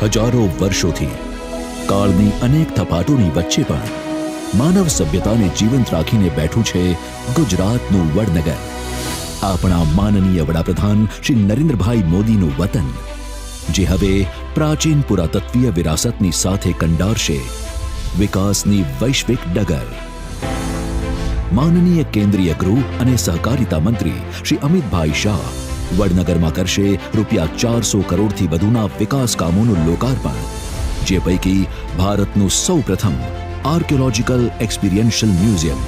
હજારો વર્ષોથી કાળની અનેક થપાટોની વચ્ચે પણ માનવ સભ્યતાને જીવંત રાખીને બેઠું છે ગુજરાતનું વડનગર. આપણા માનનીય વડાપ્રધાન શ્રી નરેન્દ્રભાઈ મોદીનું વતન, જે હવે પ્રાચીન પુરાતત્વીય વિરાસતની સાથે કંડારશે વિકાસની વૈશ્વિક ડગર. માનનીય કેન્દ્રીય ગૃહ અને સહકારિતા મંત્રી શ્રી અમિતભાઈ શાહ વડનગરમાં કરશે ₹400 કરોડથી વધુના વિકાસ કામોનું લોકાર્પણ, જે પૈકી ભારતનું સૌપ્રથમ આર્કિયોલોજીકલ એક્સપિરિયન્શિયલ મ્યુઝિયમ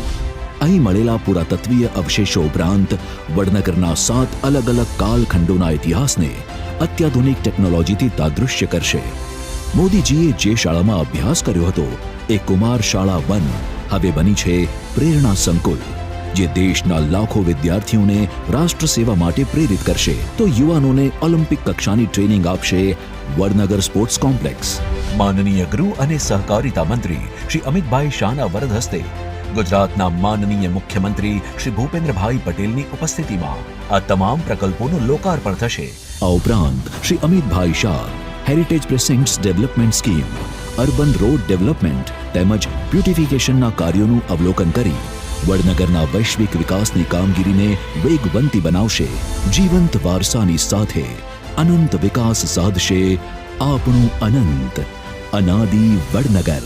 અહીં મળેલા પુરાતત્વીય અવશેષો ઉપરાંત વડનગરના 7 અલગ અલગ કાલખંડોના ઇતિહાસને અત્યાધુનિક ટેકનોલોજીથી તાદૃશ્ય કરશે. મોદીજીએ જે શાળામાં અભ્યાસ કર્યો હતો એ કુમાર શાળા 1 હવે બની છે પ્રેરણા સંકુલ, જે દેશના લાખો વિદ્યાર્થીઓને રાષ્ટ્ર સેવા માટે પ્રેરિત કરશે તો યુવાનોને ઓલિમ્પિક કક્ષાની ટ્રેનિંગ આપશે વડનગર સ્પોર્ટ્સ કોમ્પ્લેક્સ. માનનીય ગૃહ અને સહકારિતા મંત્રી શ્રી અમિતભાઈ શાહના વરદ હસ્તે ગુજરાતના માનનીય મુખ્યમંત્રી શ્રી ભૂપેન્દ્રભાઈ પટેલની ઉપસ્થિતિમાં આ તમામ પ્રકલ્પોનું લોકાર્પણ થશે. આ ઉપરાંત Shri Amitbhai Shah heritage precincts development scheme, urban road development તેમજ બ્યુટિફિકેશનના કાર્યોનું અવલોકન કરી વડનગરના વૈશ્વિક વિકાસની કામગીરીને વેગવંતી બનાવશે. જીવંત વારસાની સાથે અનંત વિકાસ સાધશે આપણું અનંત અનાદિ વડનગર.